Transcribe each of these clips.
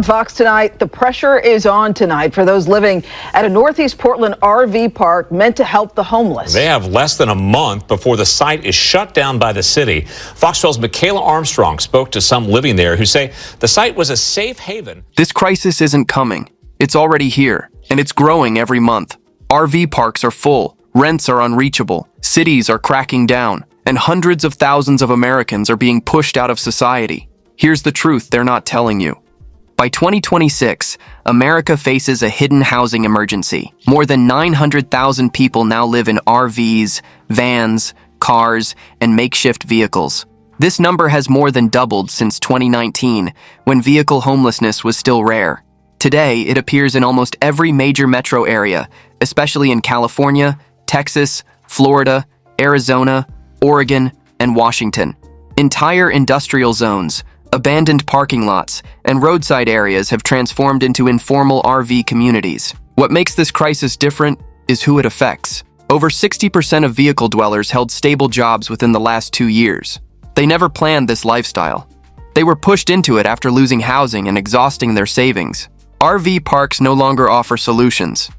Fox tonight, the pressure is on tonight for those living at a Northeast Portland RV park meant to help the homeless. They have less than a month before the site is shut down by the city. Fox 12's Michaela Armstrong spoke to some living there who say the site was a safe haven. This crisis isn't coming. It's already here, and it's growing every month. RV parks are full, rents are unreachable, cities are cracking down, and hundreds of thousands of Americans are being pushed out of society. Here's the truth they're not telling you. By 2026, America faces a hidden housing emergency. More than 900,000 people now live in RVs, vans, cars, and makeshift vehicles. This number has more than doubled since 2019, when vehicle homelessness was still rare. Today, it appears in almost every major metro area, especially in California, Texas, Florida, Arizona, Oregon, and Washington. Entire industrial zones, abandoned parking lots, and roadside areas have transformed into informal RV communities. What makes this crisis different is who it affects. Over 60% of vehicle dwellers held stable jobs within the last 2 years. They never planned this lifestyle. They were pushed into it after losing housing and exhausting their savings. RV parks no longer offer solutions.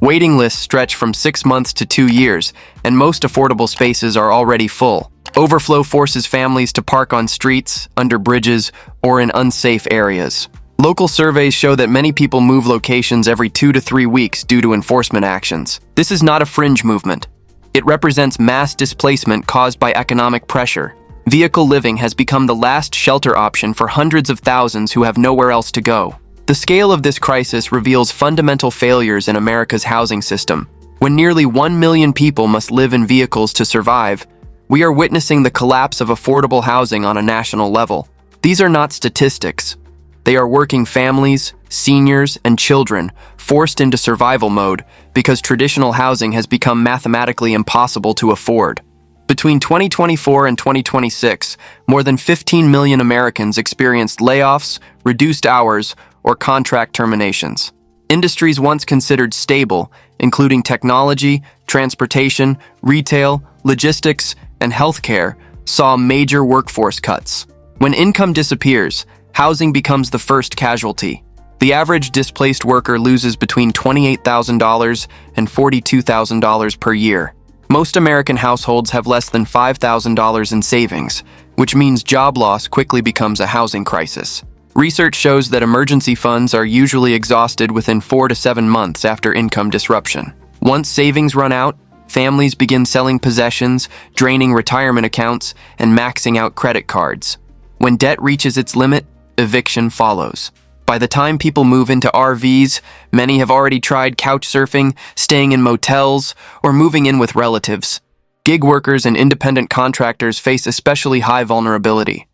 Waiting lists stretch from 6 months to 2 years, and most affordable spaces are already full. Overflow forces families to park on streets, under bridges, or in unsafe areas. Local surveys show that many people move locations every 2 to 3 weeks due to enforcement actions. This is not a fringe movement. It represents mass displacement caused by economic pressure. Vehicle living has become the last shelter option for hundreds of thousands who have nowhere else to go. The scale of this crisis reveals fundamental failures in America's housing system. When nearly 1 million people must live in vehicles to survive, we are witnessing the collapse of affordable housing on a national level. These are not statistics. They are working families, seniors, and children forced into survival mode because traditional housing has become mathematically impossible to afford. Between 2024 and 2026, more than 15 million Americans experienced layoffs, reduced hours, or contract terminations. Industries once considered stable, including technology, transportation, retail, logistics, and healthcare, saw major workforce cuts. When income disappears, housing becomes the first casualty. The average displaced worker loses between $28,000 and $42,000 per year. Most American households have less than $5,000 in savings, which means job loss quickly becomes a housing crisis. Research shows that emergency funds are usually exhausted within 4 to 7 months after income disruption. Once savings run out, families begin selling possessions, draining retirement accounts, and maxing out credit cards. When debt reaches its limit, eviction follows. By the time people move into RVs, many have already tried couch surfing, staying in motels, or moving in with relatives. Gig workers and independent contractors face especially high vulnerability.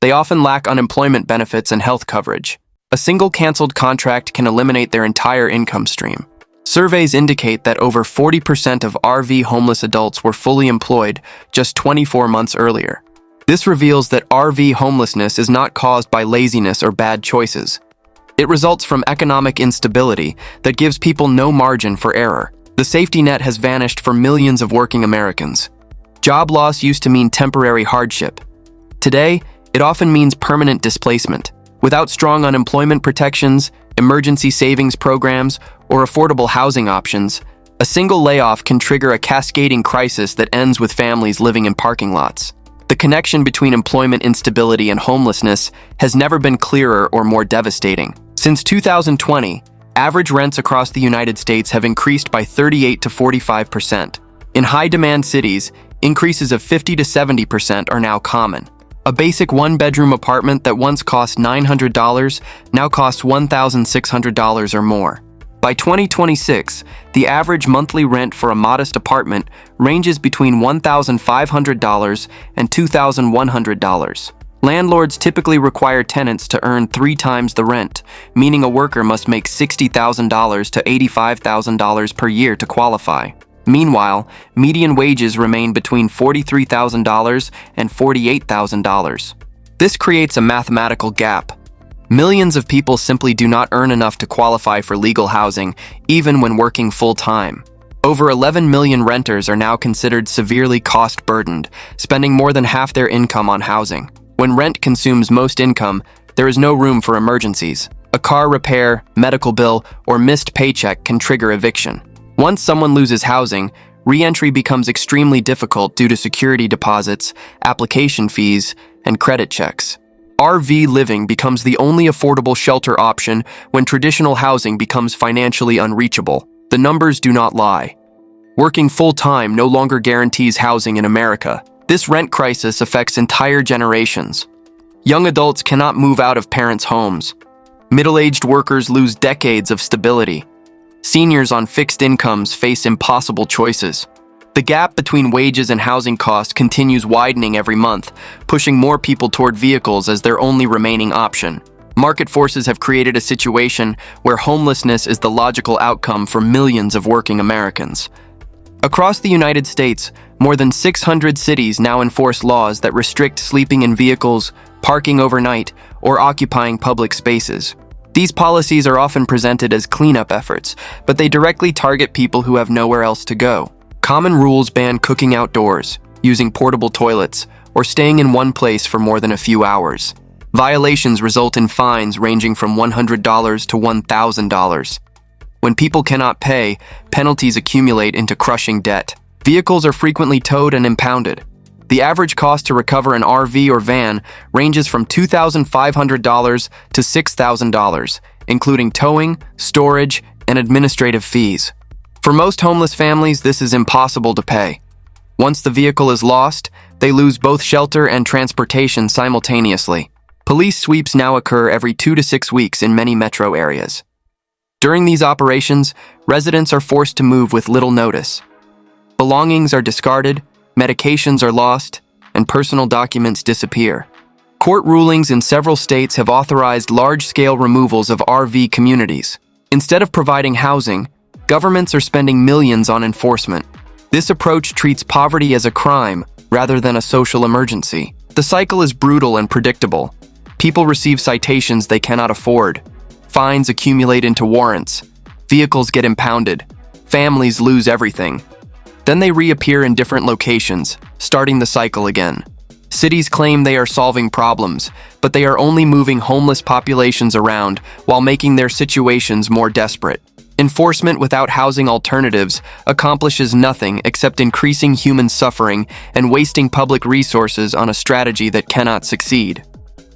They often lack unemployment benefits and health coverage. A single canceled contract can eliminate their entire income stream. Surveys indicate that over 40% of RV homeless adults were fully employed just 24 months earlier. This reveals that RV homelessness is not caused by laziness or bad choices. It results from economic instability that gives people no margin for error. The safety net has vanished for millions of working Americans. Job loss used to mean temporary hardship. Today, it often means permanent displacement. Without strong unemployment protections, emergency savings programs, or affordable housing options, a single layoff can trigger a cascading crisis that ends with families living in parking lots. The connection between employment instability and homelessness has never been clearer or more devastating. Since 2020, average rents across the United States have increased by 38 to 45%. In high-demand cities, increases of 50 to 70% are now common. A basic one-bedroom apartment that once cost $900 now costs $1,600 or more. By 2026, the average monthly rent for a modest apartment ranges between $1,500 and $2,100. Landlords typically require tenants to earn 3 times the rent, meaning a worker must make $60,000 to $85,000 per year to qualify. Meanwhile, median wages remain between $43,000 and $48,000. This creates a mathematical gap. Millions of people simply do not earn enough to qualify for legal housing, even when working full-time. Over 11 million renters are now considered severely cost-burdened, spending more than half their income on housing. When rent consumes most income, there is no room for emergencies. A car repair, medical bill, or missed paycheck can trigger eviction. Once someone loses housing, re-entry becomes extremely difficult due to security deposits, application fees, and credit checks. RV living becomes the only affordable shelter option when traditional housing becomes financially unreachable. The numbers do not lie. Working full-time no longer guarantees housing in America. This rent crisis affects entire generations. Young adults cannot move out of parents' homes. Middle-aged workers lose decades of stability. Seniors on fixed incomes face impossible choices. The gap between wages and housing costs continues widening every month, pushing more people toward vehicles as their only remaining option. Market forces have created a situation where homelessness is the logical outcome for millions of working Americans. Across the United States, more than 600 cities now enforce laws that restrict sleeping in vehicles, parking overnight, or occupying public spaces. These policies are often presented as cleanup efforts, but they directly target people who have nowhere else to go. Common rules ban cooking outdoors, using portable toilets, or staying in one place for more than a few hours. Violations result in fines ranging from $100 to $1,000. When people cannot pay, penalties accumulate into crushing debt. Vehicles are frequently towed and impounded. The average cost to recover an RV or van ranges from $2,500 to $6,000, including towing, storage, and administrative fees. For most homeless families, this is impossible to pay. Once the vehicle is lost, they lose both shelter and transportation simultaneously. Police sweeps now occur every 2 to 6 weeks in many metro areas. During these operations, residents are forced to move with little notice. Belongings are discarded, medications are lost, and personal documents disappear. Court rulings in several states have authorized large-scale removals of RV communities. Instead of providing housing, governments are spending millions on enforcement. This approach treats poverty as a crime rather than a social emergency. The cycle is brutal and predictable. People receive citations they cannot afford. Fines accumulate into warrants. Vehicles get impounded. Families lose everything. Then they reappear in different locations, starting the cycle again. Cities claim they are solving problems, but they are only moving homeless populations around while making their situations more desperate. Enforcement without housing alternatives accomplishes nothing except increasing human suffering and wasting public resources on a strategy that cannot succeed.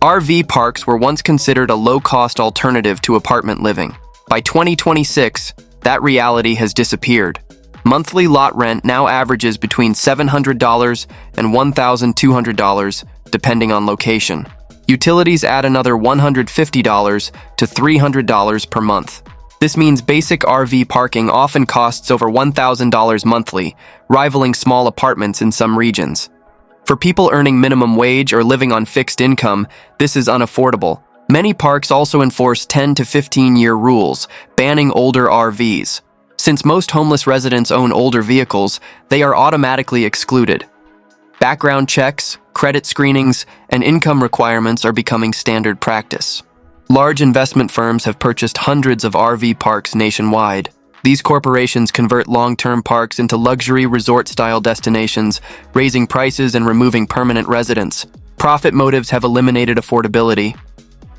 RV parks were once considered a low-cost alternative to apartment living. By 2026, that reality has disappeared. Monthly lot rent now averages between $700 and $1,200, depending on location. Utilities add another $150 to $300 per month. This means basic RV parking often costs over $1,000 monthly, rivaling small apartments in some regions. For people earning minimum wage or living on fixed income, this is unaffordable. Many parks also enforce 10 to 15-year rules, banning older RVs. Since most homeless residents own older vehicles, they are automatically excluded. Background checks, credit screenings, and income requirements are becoming standard practice. Large investment firms have purchased hundreds of RV parks nationwide. These corporations convert long-term parks into luxury resort-style destinations, raising prices and removing permanent residents. Profit motives have eliminated affordability.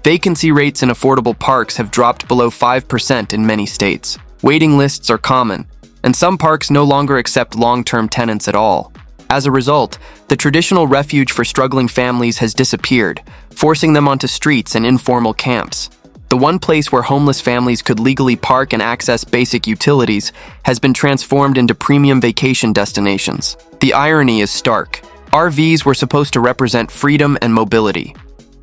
Vacancy rates in affordable parks have dropped below 5% in many states. Waiting lists are common, and some parks no longer accept long-term tenants at all. As a result, the traditional refuge for struggling families has disappeared, forcing them onto streets and informal camps. The one place where homeless families could legally park and access basic utilities has been transformed into premium vacation destinations. The irony is stark. RVs were supposed to represent freedom and mobility.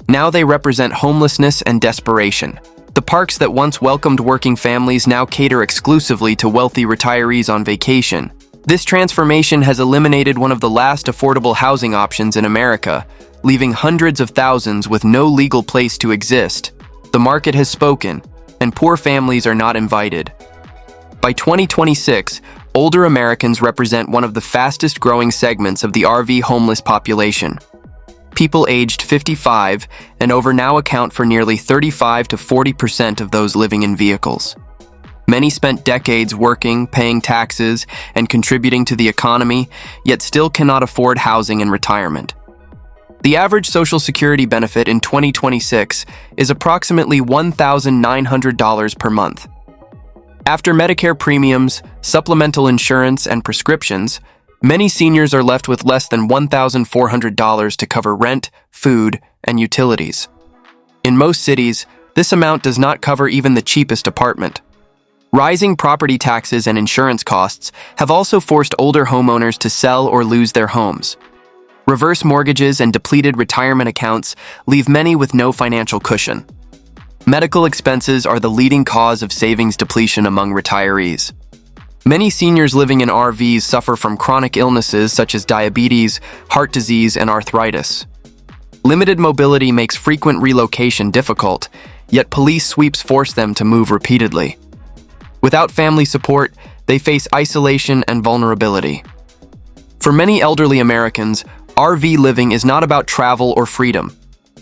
Now they represent homelessness and desperation. The parks that once welcomed working families now cater exclusively to wealthy retirees on vacation. This transformation has eliminated one of the last affordable housing options in America, leaving hundreds of thousands with no legal place to exist. The market has spoken, and poor families are not invited. By 2026, older Americans represent one of the fastest growing segments of the RV homeless population. People aged 55 and over now account for nearly 35 to 40% of those living in vehicles. Many spent decades working, paying taxes, and contributing to the economy, yet still cannot afford housing and retirement. The average Social Security benefit in 2026 is approximately $1,900 per month. After Medicare premiums, supplemental insurance, and prescriptions, many seniors are left with less than $1,400 to cover rent, food, and utilities. In most cities, this amount does not cover even the cheapest apartment. Rising property taxes and insurance costs have also forced older homeowners to sell or lose their homes. Reverse mortgages and depleted retirement accounts leave many with no financial cushion. Medical expenses are the leading cause of savings depletion among retirees. Many seniors living in RVs suffer from chronic illnesses such as diabetes, heart disease, and arthritis. Limited mobility makes frequent relocation difficult, yet police sweeps force them to move repeatedly. Without family support, they face isolation and vulnerability. For many elderly Americans, RV living is not about travel or freedom.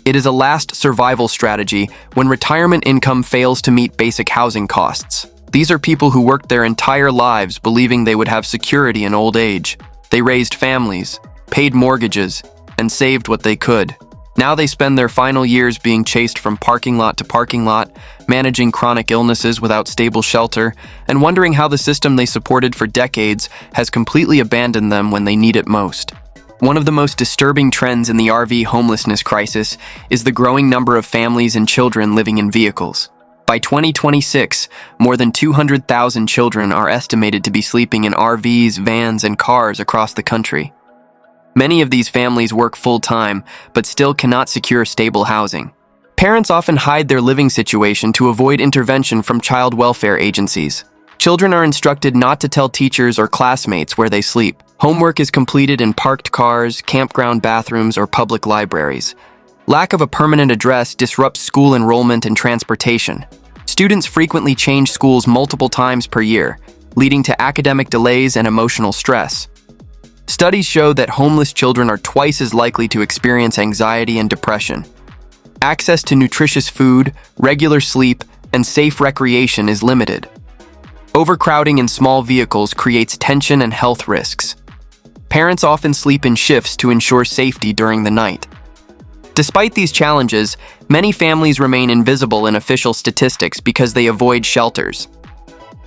It is a last survival strategy when retirement income fails to meet basic housing costs. These are people who worked their entire lives believing they would have security in old age. They raised families, paid mortgages, and saved what they could. Now they spend their final years being chased from parking lot to parking lot, managing chronic illnesses without stable shelter, and wondering how the system they supported for decades has completely abandoned them when they need it most. One of the most disturbing trends in the RV homelessness crisis is the growing number of families and children living in vehicles. By 2026, more than 200,000 children are estimated to be sleeping in RVs, vans, and cars across the country. Many of these families work full-time, but still cannot secure stable housing. Parents often hide their living situation to avoid intervention from child welfare agencies. Children are instructed not to tell teachers or classmates where they sleep. Homework is completed in parked cars, campground bathrooms, or public libraries. Lack of a permanent address disrupts school enrollment and transportation. Students frequently change schools multiple times per year, leading to academic delays and emotional stress. Studies show that homeless children are twice as likely to experience anxiety and depression. Access to nutritious food, regular sleep, and safe recreation is limited. Overcrowding in small vehicles creates tension and health risks. Parents often sleep in shifts to ensure safety during the night. Despite these challenges, many families remain invisible in official statistics because they avoid shelters.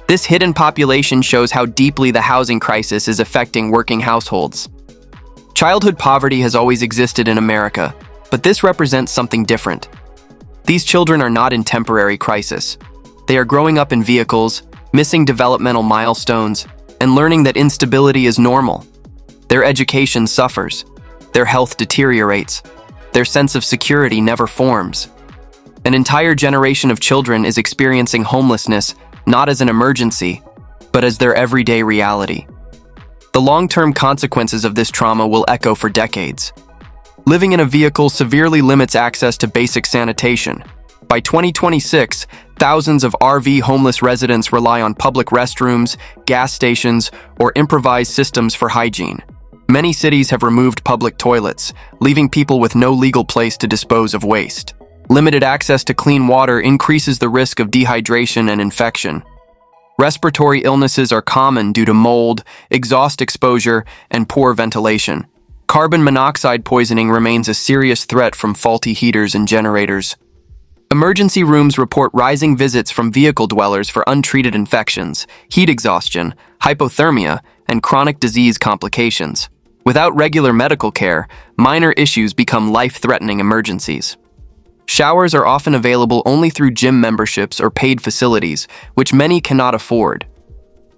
This hidden population shows how deeply the housing crisis is affecting working households. Childhood poverty has always existed in America, but this represents something different. These children are not in temporary crisis. They are growing up in vehicles, missing developmental milestones, and learning that instability is normal. Their education suffers. Their health deteriorates. Their sense of security never forms. An entire generation of children is experiencing homelessness not as an emergency, but as their everyday reality. The long-term consequences of this trauma will echo for decades. Living in a vehicle severely limits access to basic sanitation. By 2026, thousands of RV homeless residents rely on public restrooms, gas stations, or improvised systems for hygiene. Many cities have removed public toilets, leaving people with no legal place to dispose of waste. Limited access to clean water increases the risk of dehydration and infection. Respiratory illnesses are common due to mold, exhaust exposure, and poor ventilation. Carbon monoxide poisoning remains a serious threat from faulty heaters and generators. Emergency rooms report rising visits from vehicle dwellers for untreated infections, heat exhaustion, hypothermia, and chronic disease complications. Without regular medical care, minor issues become life-threatening emergencies. Showers are often available only through gym memberships or paid facilities, which many cannot afford.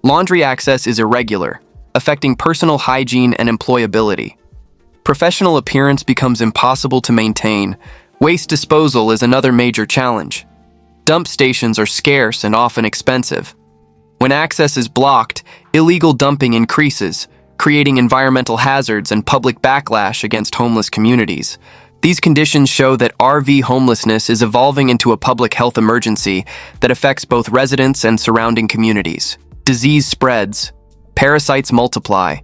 Laundry access is irregular, affecting personal hygiene and employability. Professional appearance becomes impossible to maintain. Waste disposal is another major challenge. Dump stations are scarce and often expensive. When access is blocked, illegal dumping increases, creating environmental hazards and public backlash against homeless communities. These conditions show that RV homelessness is evolving into a public health emergency that affects both residents and surrounding communities. Disease spreads, parasites multiply,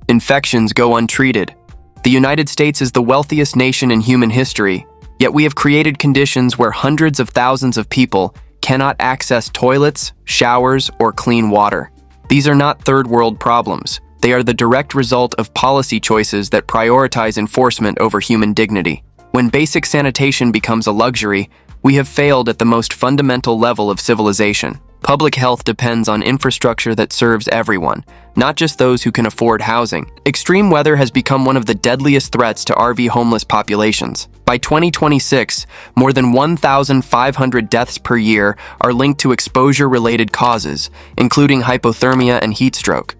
infections go untreated. The United States is the wealthiest nation in human history, yet we have created conditions where hundreds of thousands of people cannot access toilets, showers, or clean water. These are not third world problems. They are the direct result of policy choices that prioritize enforcement over human dignity. When basic sanitation becomes a luxury, we have failed at the most fundamental level of civilization. Public health depends on infrastructure that serves everyone, not just those who can afford housing. Extreme weather has become one of the deadliest threats to RV homeless populations. By 2026, more than 1,500 deaths per year are linked to exposure-related causes, including hypothermia and heat stroke.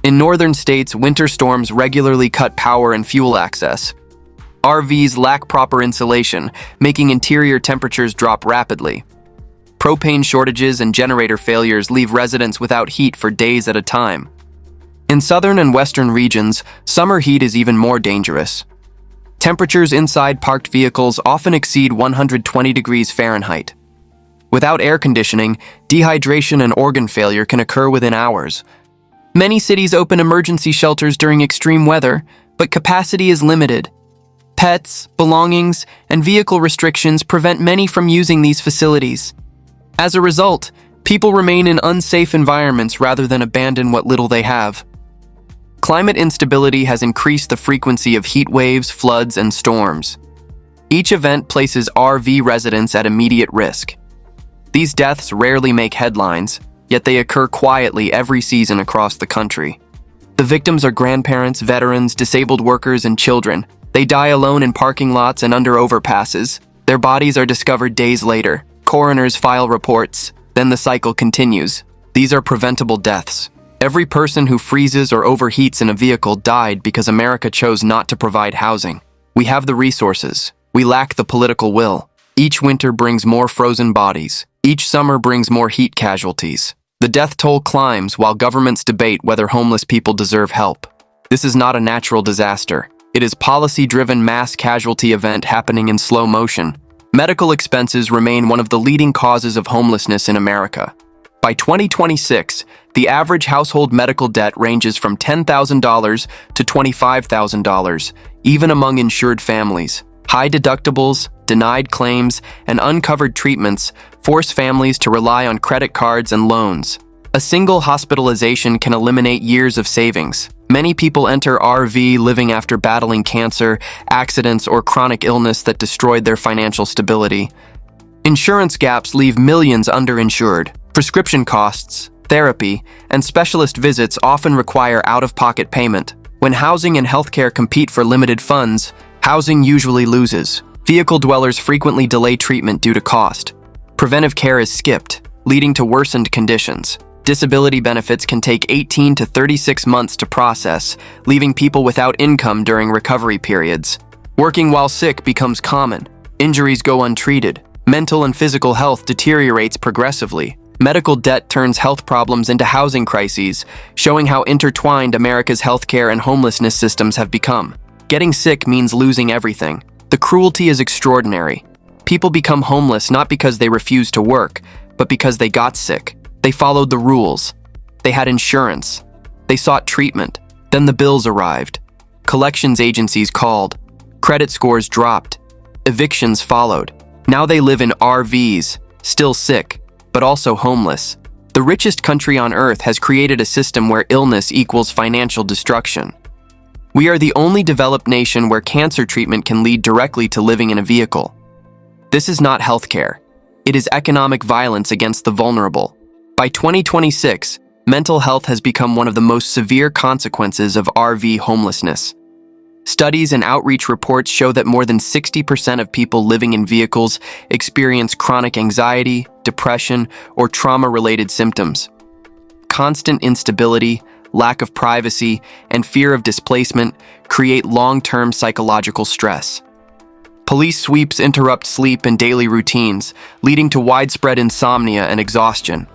In northern states, winter storms regularly cut power and fuel access. RVs lack proper insulation, making interior temperatures drop rapidly. Propane shortages and generator failures leave residents without heat for days at a time. In southern and western regions, summer heat is even more dangerous. Temperatures inside parked vehicles often exceed 120 degrees Fahrenheit. Without air conditioning, dehydration and organ failure can occur within hours. Many cities open emergency shelters during extreme weather, but capacity is limited. Pets, belongings, and vehicle restrictions prevent many from using these facilities. As a result, people remain in unsafe environments rather than abandon what little they have. Climate instability has increased the frequency of heat waves, floods, and storms. Each event places RV residents at immediate risk. These deaths rarely make headlines, yet they occur quietly every season across the country. The victims are grandparents, veterans, disabled workers, and children. They die alone in parking lots and under overpasses. Their bodies are discovered days later. Coroners file reports. Then the cycle continues. These are preventable deaths. Every person who freezes or overheats in a vehicle died because America chose not to provide housing. We have the resources. We lack the political will. Each winter brings more frozen bodies. Each summer brings more heat casualties. The death toll climbs while governments debate whether homeless people deserve help. This is not a natural disaster. It is policy-driven mass casualty event happening in slow motion. Medical expenses remain one of the leading causes of homelessness in America. By 2026, the average household medical debt ranges from $10,000 to $25,000, even among insured families. High deductibles, denied claims, and uncovered treatments force families to rely on credit cards and loans. A single hospitalization can eliminate years of savings. Many people enter RV living after battling cancer, accidents, or chronic illness that destroyed their financial stability. Insurance gaps leave millions underinsured. Prescription costs, therapy, and specialist visits often require out-of-pocket payment. When housing and healthcare compete for limited funds, housing usually loses. Vehicle dwellers frequently delay treatment due to cost. Preventive care is skipped, leading to worsened conditions. Disability benefits can take 18 to 36 months to process, leaving people without income during recovery periods. Working while sick becomes common. Injuries go untreated. Mental and physical health deteriorates progressively. Medical debt turns health problems into housing crises, showing how intertwined America's healthcare and homelessness systems have become. Getting sick means losing everything. The cruelty is extraordinary. People become homeless not because they refuse to work, but because they got sick. They followed the rules. They had insurance. They sought treatment. Then the bills arrived. Collections agencies called. Credit scores dropped. Evictions followed. Now they live in RVs, still sick, but also homeless. The richest country on earth has created a system where illness equals financial destruction. We are the only developed nation where cancer treatment can lead directly to living in a vehicle. This is not healthcare. It is economic violence against the vulnerable. By 2026, mental health has become one of the most severe consequences of RV homelessness. Studies and outreach reports show that more than 60% of people living in vehicles experience chronic anxiety, depression, or trauma-related symptoms. Constant instability, lack of privacy, and fear of displacement create long-term psychological stress. Police sweeps interrupt sleep and daily routines, leading to widespread insomnia and exhaustion.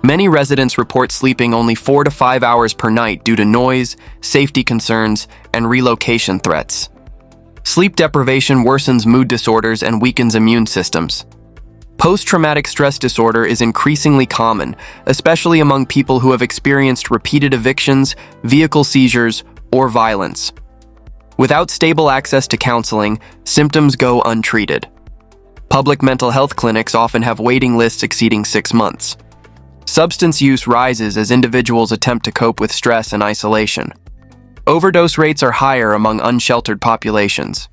Many residents report sleeping only 4 to 5 hours per night due to noise, safety concerns, and relocation threats. Sleep deprivation worsens mood disorders and weakens immune systems. Post-traumatic stress disorder is increasingly common, especially among people who have experienced repeated evictions, vehicle seizures, or violence. Without stable access to counseling, symptoms go untreated. Public mental health clinics often have waiting lists exceeding 6 months. Substance use rises as individuals attempt to cope with stress and isolation. Overdose rates are higher among unsheltered populations.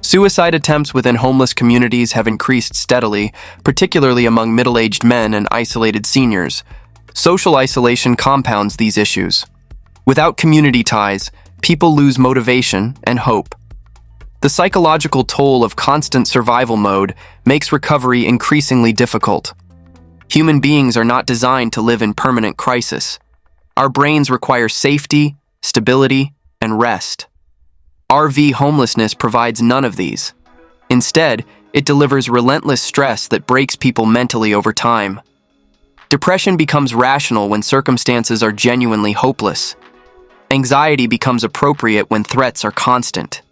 Suicide attempts within homeless communities have increased steadily, particularly among middle-aged men and isolated seniors. Social isolation compounds these issues. Without community ties, people lose motivation and hope. The psychological toll of constant survival mode makes recovery increasingly difficult. Human beings are not designed to live in permanent crisis. Our brains require safety, stability, and rest. RV homelessness provides none of these. Instead, it delivers relentless stress that breaks people mentally over time. Depression becomes rational when circumstances are genuinely hopeless. Anxiety becomes appropriate when threats are constant.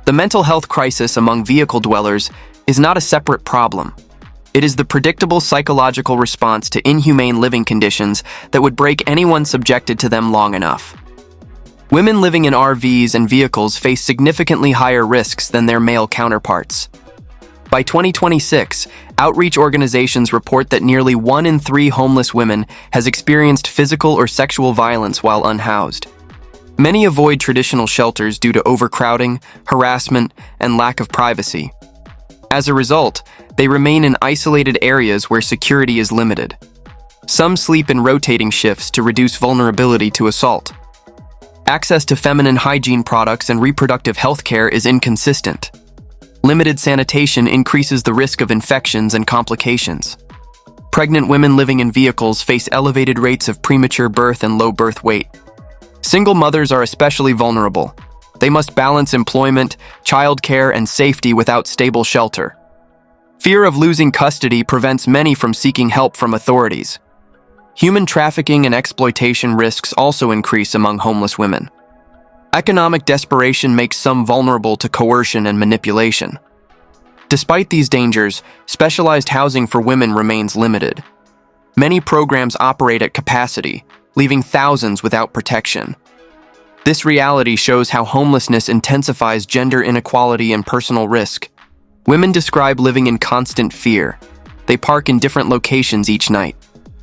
The mental health crisis among vehicle dwellers is not a separate problem. It is the predictable psychological response to inhumane living conditions that would break anyone subjected to them long enough. Women living in RVs and vehicles face significantly higher risks than their male counterparts. By 2026, outreach organizations report that nearly 1 in 3 homeless women has experienced physical or sexual violence while unhoused. Many avoid traditional shelters due to overcrowding, harassment, and lack of privacy. As a result, they remain in isolated areas where security is limited. Some sleep in rotating shifts to reduce vulnerability to assault. Access to feminine hygiene products and reproductive health care is inconsistent. Limited sanitation increases the risk of infections and complications. Pregnant women living in vehicles face elevated rates of premature birth and low birth weight. Single mothers are especially vulnerable. They must balance employment, childcare, and safety without stable shelter. Fear of losing custody prevents many from seeking help from authorities. Human trafficking and exploitation risks also increase among homeless women. Economic desperation makes some vulnerable to coercion and manipulation. Despite these dangers, specialized housing for women remains limited. Many programs operate at capacity, leaving thousands without protection. This reality shows how homelessness intensifies gender inequality and personal risk. Women describe living in constant fear. They park in different locations each night.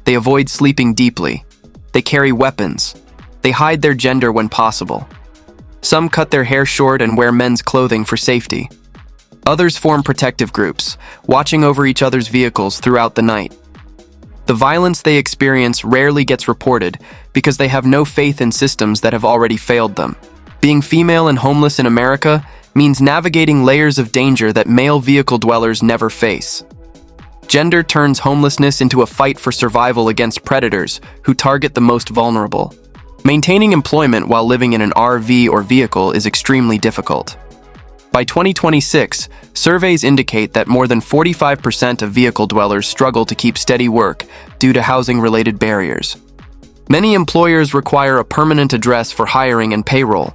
They avoid sleeping deeply. They carry weapons. They hide their gender when possible. Some cut their hair short and wear men's clothing for safety. Others form protective groups, watching over each other's vehicles throughout the night. The violence they experience rarely gets reported because they have no faith in systems that have already failed them. Being female and homeless in America means navigating layers of danger that male vehicle dwellers never face. Gender turns homelessness into a fight for survival against predators who target the most vulnerable. Maintaining employment while living in an RV or vehicle is extremely difficult. By 2026, surveys indicate that more than 45% of vehicle dwellers struggle to keep steady work due to housing-related barriers. Many employers require a permanent address for hiring and payroll.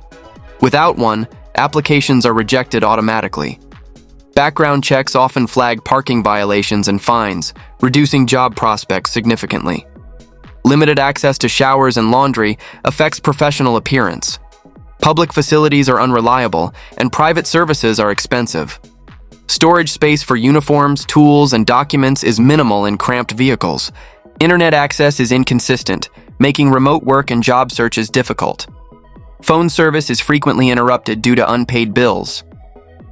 Without one, applications are rejected automatically. Background checks often flag parking violations and fines, reducing job prospects significantly. Limited access to showers and laundry affects professional appearance. Public facilities are unreliable, and private services are expensive. Storage space for uniforms, tools, and documents is minimal in cramped vehicles. Internet access is inconsistent, making remote work and job searches difficult. Phone service is frequently interrupted due to unpaid bills.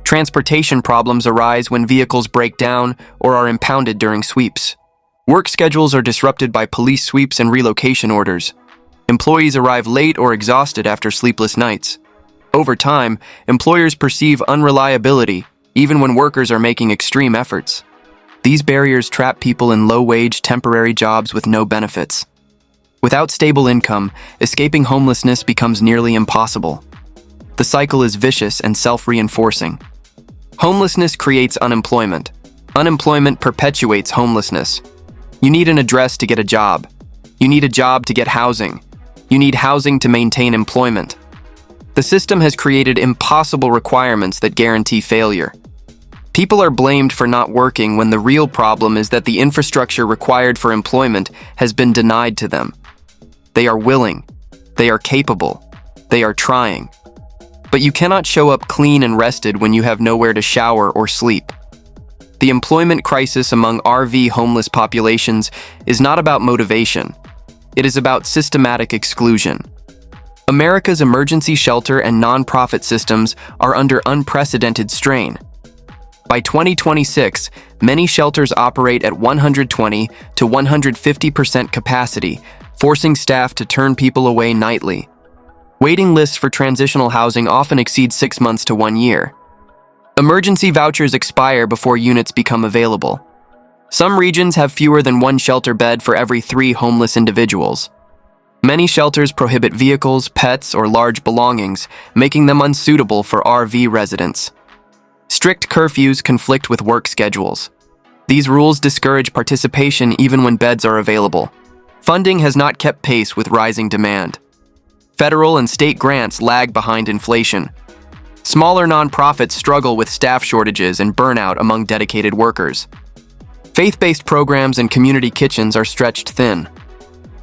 Transportation problems arise when vehicles break down or are impounded during sweeps. Work schedules are disrupted by police sweeps and relocation orders. Employees arrive late or exhausted after sleepless nights. Over time, employers perceive unreliability, even when workers are making extreme efforts. These barriers trap people in low-wage, temporary jobs with no benefits. Without stable income, escaping homelessness becomes nearly impossible. The cycle is vicious and self-reinforcing. Homelessness creates unemployment. Unemployment perpetuates homelessness. You need an address to get a job. You need a job to get housing. You need housing to maintain employment. The system has created impossible requirements that guarantee failure. People are blamed for not working when the real problem is that the infrastructure required for employment has been denied to them. They are willing. They are capable. They are trying. But you cannot show up clean and rested when you have nowhere to shower or sleep. The employment crisis among RV homeless populations is not about motivation. It is about systematic exclusion. America's emergency shelter and nonprofit systems are under unprecedented strain. By 2026, many shelters operate at 120 to 150% capacity, forcing staff to turn people away nightly. Waiting lists for transitional housing often exceed 6 months to 1 year. Emergency vouchers expire before units become available. Some regions have fewer than 1 shelter bed for every 3 homeless individuals. Many shelters prohibit vehicles, pets, or large belongings, making them unsuitable for RV residents. Strict curfews conflict with work schedules. These rules discourage participation even when beds are available. Funding has not kept pace with rising demand. Federal and state grants lag behind inflation. Smaller nonprofits struggle with staff shortages and burnout among dedicated workers. Faith-based programs and community kitchens are stretched thin.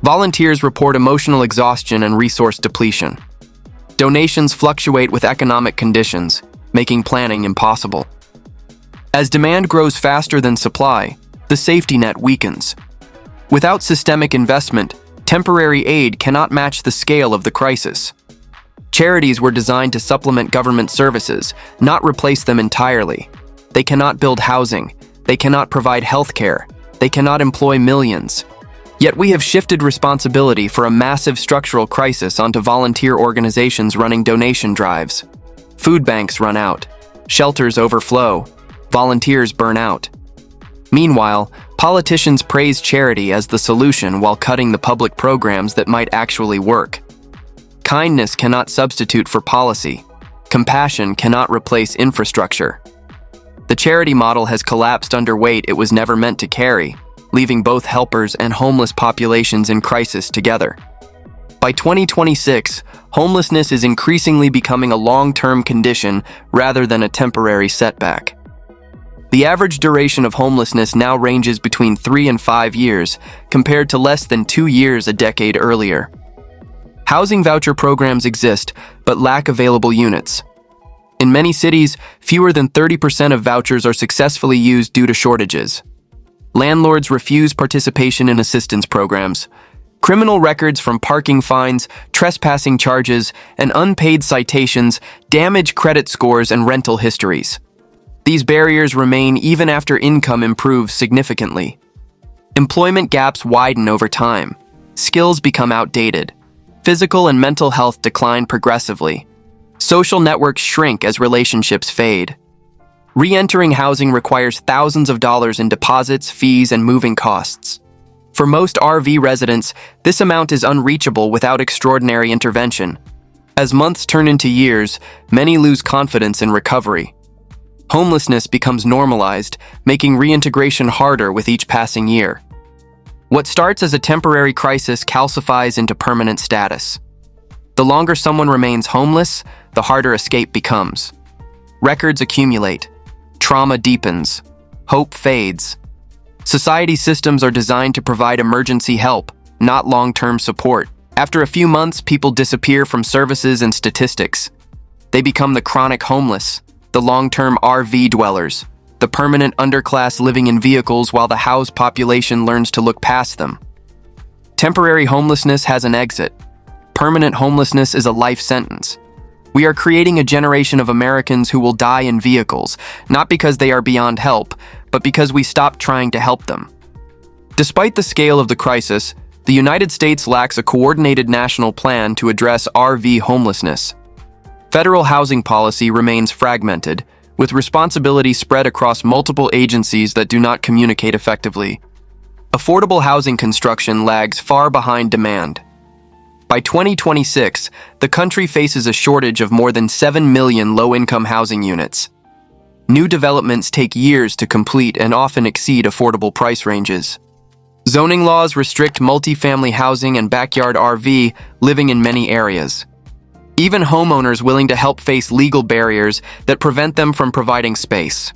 Volunteers report emotional exhaustion and resource depletion. Donations fluctuate with economic conditions, making planning impossible. As demand grows faster than supply, the safety net weakens. Without systemic investment, temporary aid cannot match the scale of the crisis. Charities were designed to supplement government services, not replace them entirely. They cannot build housing. They cannot provide health care. They cannot employ millions. Yet we have shifted responsibility for a massive structural crisis onto volunteer organizations running donation drives. Food banks run out. Shelters overflow. Volunteers burn out. Meanwhile, politicians praise charity as the solution while cutting the public programs that might actually work. Kindness cannot substitute for policy. Compassion cannot replace infrastructure. The charity model has collapsed under weight it was never meant to carry, leaving both helpers and homeless populations in crisis together. By 2026, homelessness is increasingly becoming a long-term condition rather than a temporary setback. The average duration of homelessness now ranges between 3 and 5 years, compared to less than 2 years a decade earlier. Housing voucher programs exist, but lack available units. In many cities, fewer than 30% of vouchers are successfully used due to shortages. Landlords refuse participation in assistance programs. Criminal records from parking fines, trespassing charges, and unpaid citations damage credit scores and rental histories. These barriers remain even after income improves significantly. Employment gaps widen over time. Skills become outdated. Physical and mental health decline progressively. Social networks shrink as relationships fade. Re-entering housing requires thousands of dollars in deposits, fees, and moving costs. For most RV residents, this amount is unreachable without extraordinary intervention. As months turn into years, many lose confidence in recovery. Homelessness becomes normalized, making reintegration harder with each passing year. What starts as a temporary crisis calcifies into permanent status. The longer someone remains homeless, the harder escape becomes. Records accumulate. Trauma deepens. Hope fades. Society systems are designed to provide emergency help, not long-term support. After a few months, people disappear from services and statistics. They become the chronic homeless, the long-term RV dwellers, the permanent underclass living in vehicles while the housed population learns to look past them. Temporary homelessness has an exit. Permanent homelessness is a life sentence. We are creating a generation of Americans who will die in vehicles, not because they are beyond help, but because we stopped trying to help them. Despite the scale of the crisis, the United States lacks a coordinated national plan to address RV homelessness. Federal housing policy remains fragmented, with responsibility spread across multiple agencies that do not communicate effectively. Affordable housing construction lags far behind demand. By 2026, the country faces a shortage of more than 7 million low-income housing units. New developments take years to complete and often exceed affordable price ranges. Zoning laws restrict multifamily housing and backyard RV living in many areas. Even homeowners willing to help face legal barriers that prevent them from providing space.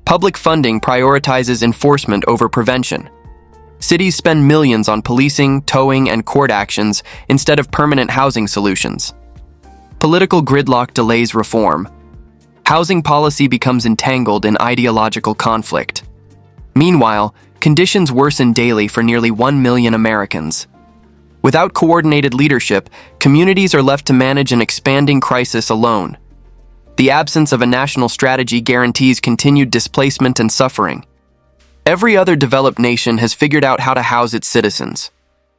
Public funding prioritizes enforcement over prevention. Cities spend millions on policing, towing, and court actions instead of permanent housing solutions. Political gridlock delays reform. Housing policy becomes entangled in ideological conflict. Meanwhile, conditions worsen daily for nearly 1 million Americans. Without coordinated leadership, communities are left to manage an expanding crisis alone. The absence of a national strategy guarantees continued displacement and suffering. Every other developed nation has figured out how to house its citizens.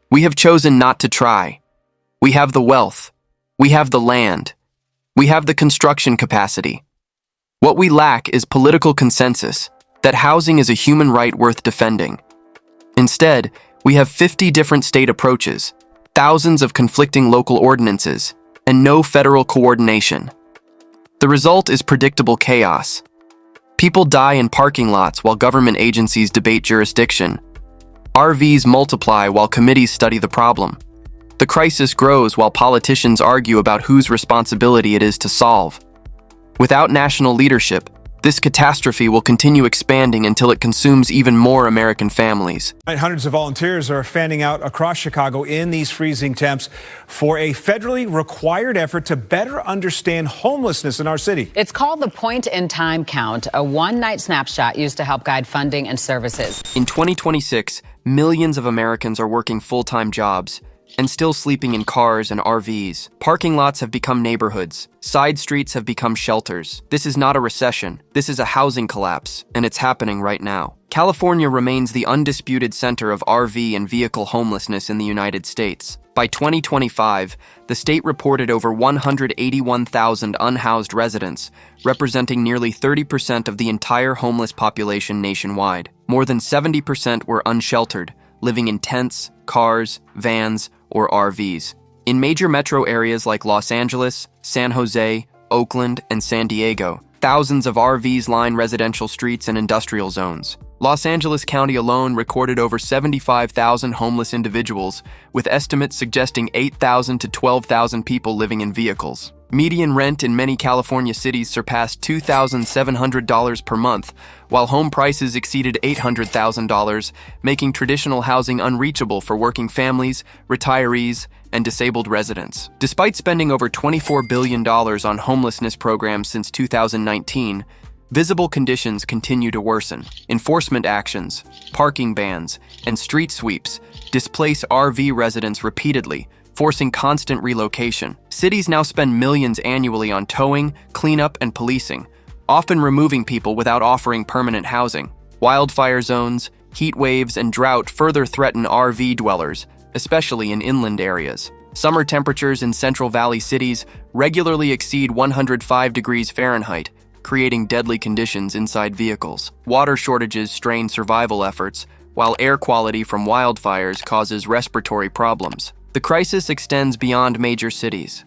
We have chosen not to try. We have the wealth. We have the land. We have the construction capacity. What we lack is political consensus that housing is a human right worth defending. Instead, we have 50 different state approaches, thousands of conflicting local ordinances, and no federal coordination. The result is predictable chaos. People die in parking lots while government agencies debate jurisdiction. RVs multiply while committees study the problem. The crisis grows while politicians argue about whose responsibility it is to solve. Without national leadership, this catastrophe will continue expanding until it consumes even more American families. Hundreds of volunteers are fanning out across Chicago in these freezing temps for a federally required effort to better understand homelessness in our city. It's called the Point in Time Count, a one-night snapshot used to help guide funding and services. In 2026, millions of Americans are working full-time jobs and still sleeping in cars and RVs. Parking lots have become neighborhoods. Side streets have become shelters. This is not a recession. This is a housing collapse, and it's happening right now. California remains the undisputed center of RV and vehicle homelessness in the United States. By 2025, the state reported over 181,000 unhoused residents, representing nearly 30% of the entire homeless population nationwide. More than 70% were unsheltered, living in tents, cars, vans, or RVs. In major metro areas like Los Angeles, San Jose, Oakland, and San Diego, thousands of RVs line residential streets and industrial zones. Los Angeles County alone recorded over 75,000 homeless individuals, with estimates suggesting 8,000 to 12,000 people living in vehicles. Median rent in many California cities surpassed $2,700 per month, while home prices exceeded $800,000, making traditional housing unreachable for working families, retirees, and disabled residents. Despite spending over $24 billion on homelessness programs since 2019, visible conditions continue to worsen. Enforcement actions, parking bans, and street sweeps displace RV residents repeatedly, forcing constant relocation. Cities now spend millions annually on towing, cleanup, and policing, often removing people without offering permanent housing. Wildfire zones, heat waves, and drought further threaten RV dwellers, especially in inland areas. Summer temperatures in Central Valley cities regularly exceed 105 degrees Fahrenheit, creating deadly conditions inside vehicles. Water shortages strain survival efforts, while air quality from wildfires causes respiratory problems. The crisis extends beyond major cities.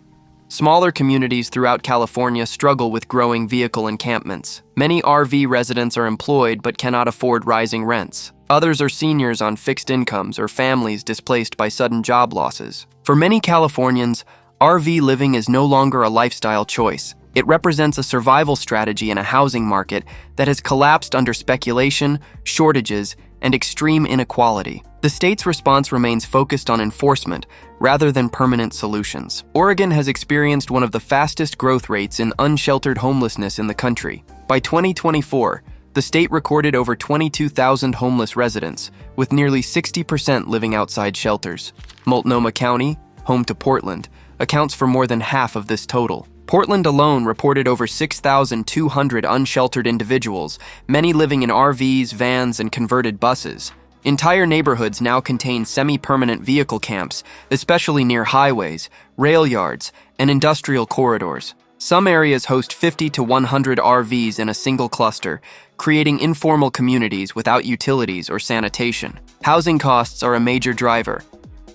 Smaller communities throughout California struggle with growing vehicle encampments. Many RV residents are employed but cannot afford rising rents. Others are seniors on fixed incomes or families displaced by sudden job losses. For many Californians, RV living is no longer a lifestyle choice. It represents a survival strategy in a housing market that has collapsed under speculation, shortages, and extreme inequality. The state's response remains focused on enforcement rather than permanent solutions. Oregon has experienced one of the fastest growth rates in unsheltered homelessness in the country. By 2024, the state recorded over 22,000 homeless residents, with nearly 60% living outside shelters. Multnomah County, home to Portland, accounts for more than half of this total. Portland alone reported over 6,200 unsheltered individuals, many living in RVs, vans, and converted buses. Entire neighborhoods now contain semi-permanent vehicle camps, especially near highways, rail yards, and industrial corridors. Some areas host 50 to 100 RVs in a single cluster, creating informal communities without utilities or sanitation. Housing costs are a major driver.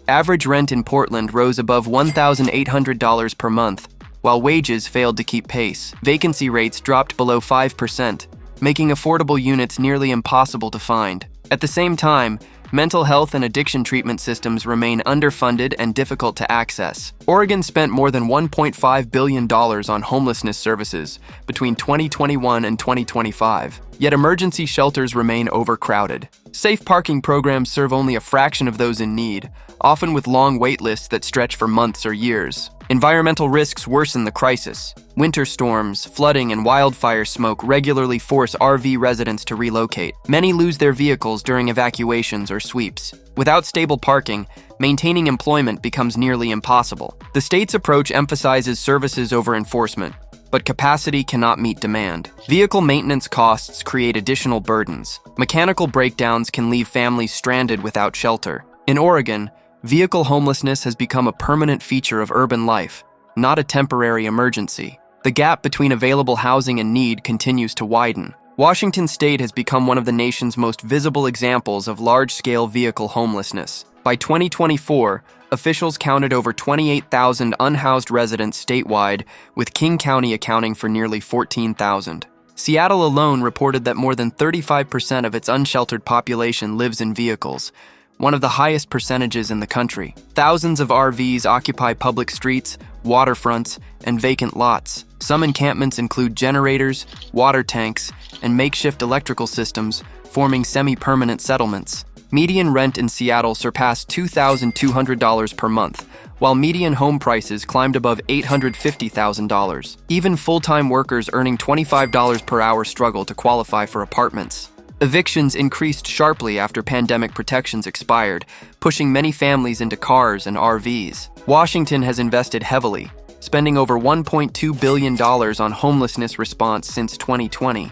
Average rent in Portland rose above $1,800 per month, while wages failed to keep pace. Vacancy rates dropped below 5%, making affordable units nearly impossible to find. At the same time, mental health and addiction treatment systems remain underfunded and difficult to access. Oregon spent more than $1.5 billion on homelessness services between 2021 and 2025. Yet emergency shelters remain overcrowded. Safe parking programs serve only a fraction of those in need, often with long wait lists that stretch for months or years. Environmental risks worsen the crisis. Winter storms, flooding, and wildfire smoke regularly force RV residents to relocate. Many lose their vehicles during evacuations or sweeps. Without stable parking, maintaining employment becomes nearly impossible. The state's approach emphasizes services over enforcement, but capacity cannot meet demand. Vehicle maintenance costs create additional burdens. Mechanical breakdowns can leave families stranded without shelter. In Oregon, vehicle homelessness has become a permanent feature of urban life, not a temporary emergency. The gap between available housing and need continues to widen. Washington state has become one of the nation's most visible examples of large-scale vehicle homelessness. By 2024, officials counted over 28,000 unhoused residents statewide, with King County accounting for nearly 14,000. Seattle alone reported that more than 35% of its unsheltered population lives in vehicles, one of the highest percentages in the country. Thousands of RVs occupy public streets, waterfronts, and vacant lots. Some encampments include generators, water tanks, and makeshift electrical systems, forming semi-permanent settlements. Median rent in Seattle surpassed $2,200 per month, while median home prices climbed above $850,000. Even full-time workers earning $25 per hour struggle to qualify for apartments. Evictions increased sharply after pandemic protections expired, pushing many families into cars and RVs. Washington has invested heavily, spending over $1.2 billion on homelessness response since 2020.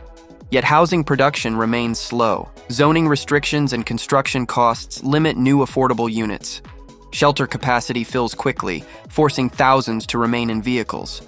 Yet housing production remains slow. Zoning restrictions and construction costs limit new affordable units. Shelter capacity fills quickly, forcing thousands to remain in vehicles.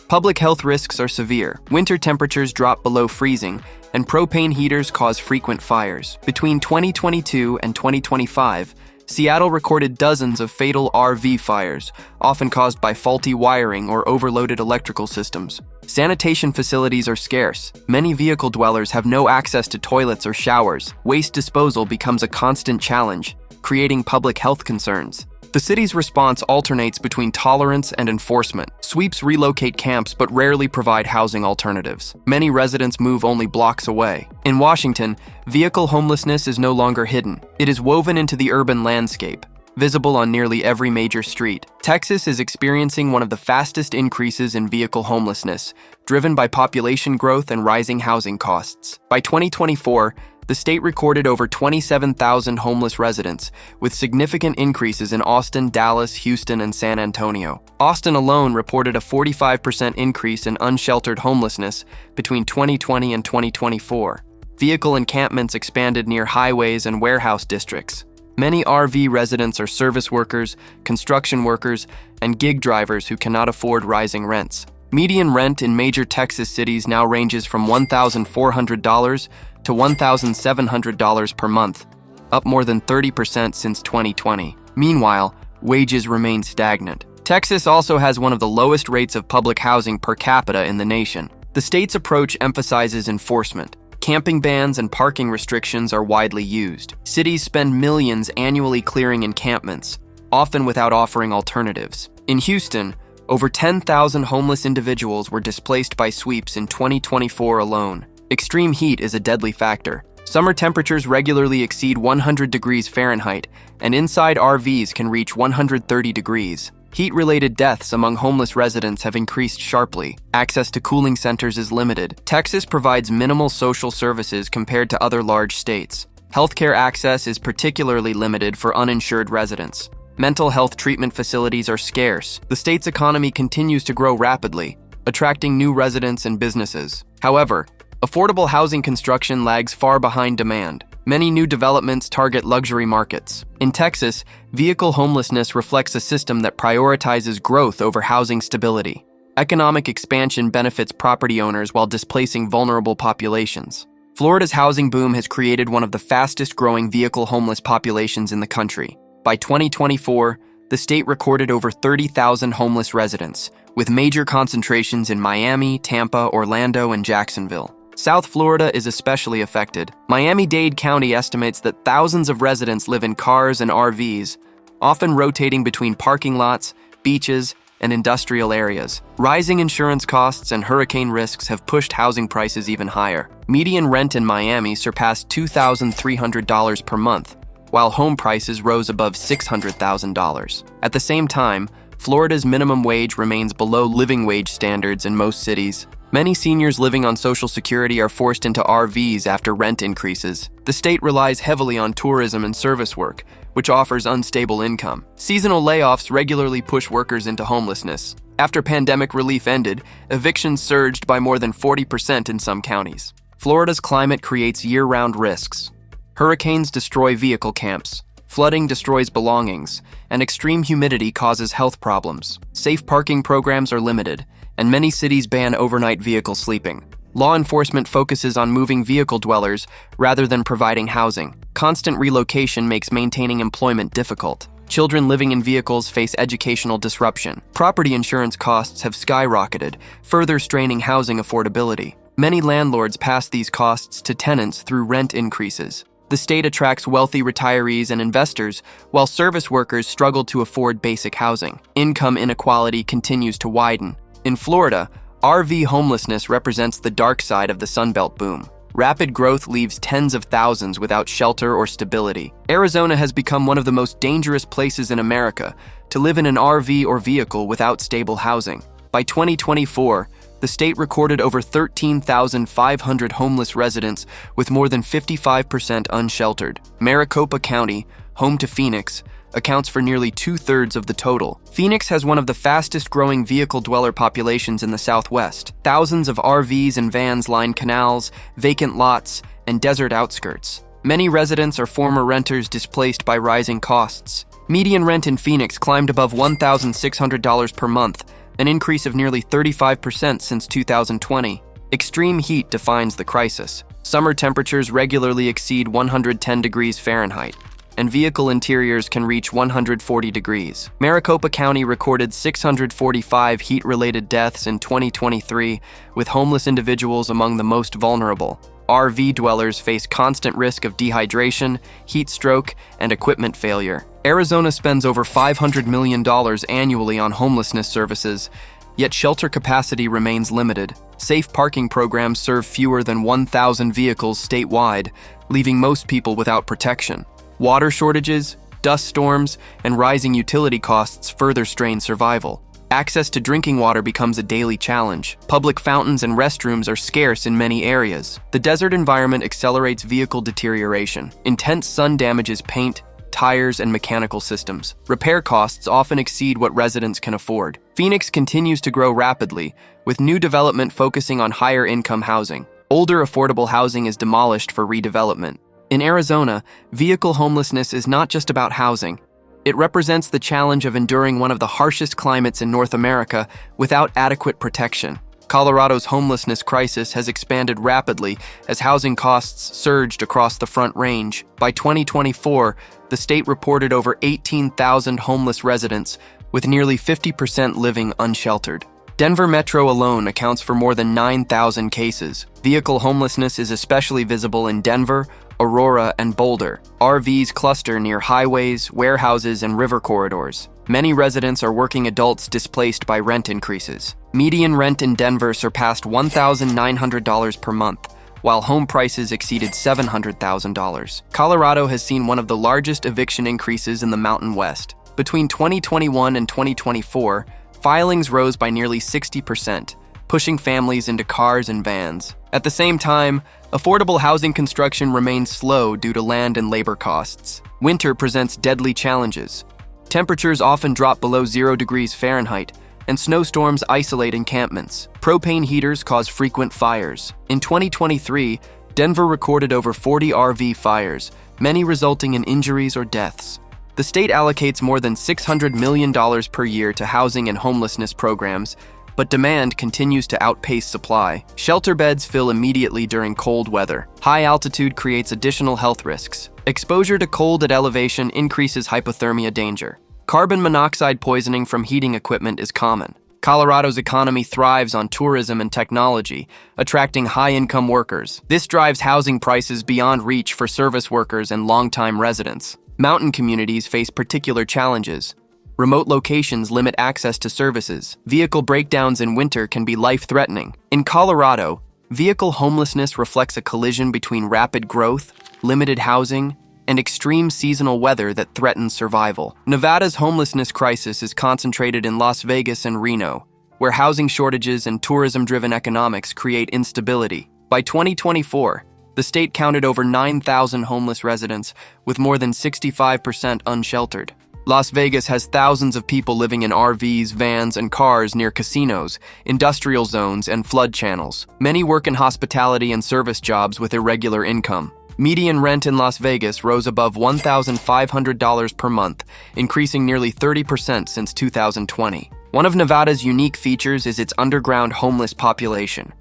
Public health risks are severe. Winter temperatures drop below freezing, and propane heaters cause frequent fires. Between 2022 and 2025, Seattle recorded dozens of fatal RV fires, often caused by faulty wiring or overloaded electrical systems. Sanitation facilities are scarce. Many vehicle dwellers have no access to toilets or showers. Waste disposal becomes a constant challenge, creating public health concerns. The city's response alternates between tolerance and enforcement. Sweeps relocate camps but rarely provide housing alternatives. Many residents move only blocks away. In Washington, vehicle homelessness is no longer hidden. It is woven into the urban landscape, visible on nearly every major street. Texas is experiencing one of the fastest increases in vehicle homelessness, driven by population growth and rising housing costs. By 2024, the state recorded over 27,000 homeless residents, with significant increases in Austin, Dallas, Houston, and San Antonio. Austin alone reported a 45% increase in unsheltered homelessness between 2020 and 2024. Vehicle encampments expanded near highways and warehouse districts. Many RV residents are service workers, construction workers, and gig drivers who cannot afford rising rents. Median rent in major Texas cities now ranges from $1,400 to $1,700 per month, up more than 30% since 2020. Meanwhile, wages remain stagnant. Texas also has one of the lowest rates of public housing per capita in the nation. The state's approach emphasizes enforcement. Camping bans and parking restrictions are widely used. Cities spend millions annually clearing encampments, often without offering alternatives. In Houston, over 10,000 homeless individuals were displaced by sweeps in 2024 alone. Extreme heat is a deadly factor. Summer temperatures regularly exceed 100 degrees Fahrenheit, and inside RVs can reach 130 degrees. Heat-related deaths among homeless residents have increased sharply. Access to cooling centers is limited. Texas provides minimal social services compared to other large states. Healthcare access is particularly limited for uninsured residents. Mental health treatment facilities are scarce. The state's economy continues to grow rapidly, attracting new residents and businesses. However, affordable housing construction lags far behind demand. Many new developments target luxury markets. In Texas, vehicle homelessness reflects a system that prioritizes growth over housing stability. Economic expansion benefits property owners while displacing vulnerable populations. Florida's housing boom has created one of the fastest-growing vehicle homeless populations in the country. By 2024, the state recorded over 30,000 homeless residents, with major concentrations in Miami, Tampa, Orlando, and Jacksonville. South Florida is especially affected. Miami-Dade County estimates that thousands of residents live in cars and RVs, often rotating between parking lots, beaches, and industrial areas. Rising insurance costs and hurricane risks have pushed housing prices even higher. Median rent in Miami surpassed $2,300 per month, while home prices rose above $600,000. At the same time, Florida's minimum wage remains below living wage standards in most cities. Many seniors living on Social Security are forced into RVs after rent increases. The state relies heavily on tourism and service work, which offers unstable income. Seasonal layoffs regularly push workers into homelessness. After pandemic relief ended, evictions surged by more than 40% in some counties. Florida's climate creates year-round risks. Hurricanes destroy vehicle camps. Flooding destroys belongings, and extreme humidity causes health problems. Safe parking programs are limited, and many cities ban overnight vehicle sleeping. Law enforcement focuses on moving vehicle dwellers rather than providing housing. Constant relocation makes maintaining employment difficult. Children living in vehicles face educational disruption. Property insurance costs have skyrocketed, further straining housing affordability. Many landlords pass these costs to tenants through rent increases. The state attracts wealthy retirees and investors, while service workers struggle to afford basic housing. Income inequality continues to widen. In Florida, RV homelessness represents the dark side of the Sunbelt boom. Rapid growth leaves tens of thousands without shelter or stability. Arizona has become one of the most dangerous places in America to live in an RV or vehicle without stable housing. By 2024, the state recorded over 13,500 homeless residents, with more than 55% unsheltered. Maricopa County, home to Phoenix, accounts for nearly two-thirds of the total. Phoenix has one of the fastest-growing vehicle dweller populations in the Southwest. Thousands of RVs and vans line canals, vacant lots, and desert outskirts. Many residents are former renters displaced by rising costs. Median rent in Phoenix climbed above $1,600 per month, an increase of nearly 35% since 2020. Extreme heat defines the crisis. Summer temperatures regularly exceed 110 degrees Fahrenheit, and vehicle interiors can reach 140 degrees. Maricopa County recorded 645 heat-related deaths in 2023, with homeless individuals among the most vulnerable. RV dwellers face constant risk of dehydration, heat stroke, and equipment failure. Arizona spends over $500 million annually on homelessness services, yet shelter capacity remains limited. Safe parking programs serve fewer than 1,000 vehicles statewide, leaving most people without protection. Water shortages, dust storms, and rising utility costs further strain survival. Access to drinking water becomes a daily challenge. Public fountains and restrooms are scarce in many areas. The desert environment accelerates vehicle deterioration. Intense sun damages paint, tires, and mechanical systems. Repair costs often exceed what residents can afford. Phoenix continues to grow rapidly, with new development focusing on higher-income housing. Older affordable housing is demolished for redevelopment. In Arizona, vehicle homelessness is not just about housing. It represents the challenge of enduring one of the harshest climates in North America without adequate protection. Colorado's homelessness crisis has expanded rapidly as housing costs surged across the Front Range. By 2024, the state reported over 18,000 homeless residents, with nearly 50% living unsheltered. Denver Metro alone accounts for more than 9,000 cases. Vehicle homelessness is especially visible in Denver, Aurora, and Boulder. RVs cluster near highways, warehouses, and river corridors. Many residents are working adults displaced by rent increases. Median rent in Denver surpassed $1,900 per month, while home prices exceeded $700,000. Colorado has seen one of the largest eviction increases in the Mountain West. Between 2021 and 2024, filings rose by nearly 60%, pushing families into cars and vans. At the same time, affordable housing construction remains slow due to land and labor costs. Winter presents deadly challenges. Temperatures often drop below 0 degrees Fahrenheit, and snowstorms isolate encampments. Propane heaters cause frequent fires. In 2023, Denver recorded over 40 RV fires, many resulting in injuries or deaths. The state allocates more than $600 million per year to housing and homelessness programs, but demand continues to outpace supply. Shelter beds fill immediately during cold weather. High altitude creates additional health risks. Exposure to cold at elevation increases hypothermia danger. Carbon monoxide poisoning from heating equipment is common. Colorado's economy thrives on tourism and technology, attracting high-income workers. This drives housing prices beyond reach for service workers and longtime residents. Mountain communities face particular challenges. Remote locations limit access to services. Vehicle breakdowns in winter can be life-threatening. In Colorado, vehicle homelessness reflects a collision between rapid growth, limited housing, and extreme seasonal weather that threatens survival. Nevada's homelessness crisis is concentrated in Las Vegas and Reno, where housing shortages and tourism-driven economics create instability. By 2024, the state counted over 9,000 homeless residents, with more than 65% unsheltered. Las Vegas has thousands of people living in RVs, vans, and cars near casinos, industrial zones, and flood channels. Many work in hospitality and service jobs with irregular income. Median rent in Las Vegas rose above $1,500 per month, increasing nearly 30% since 2020. One of Nevada's unique features is its underground homeless population.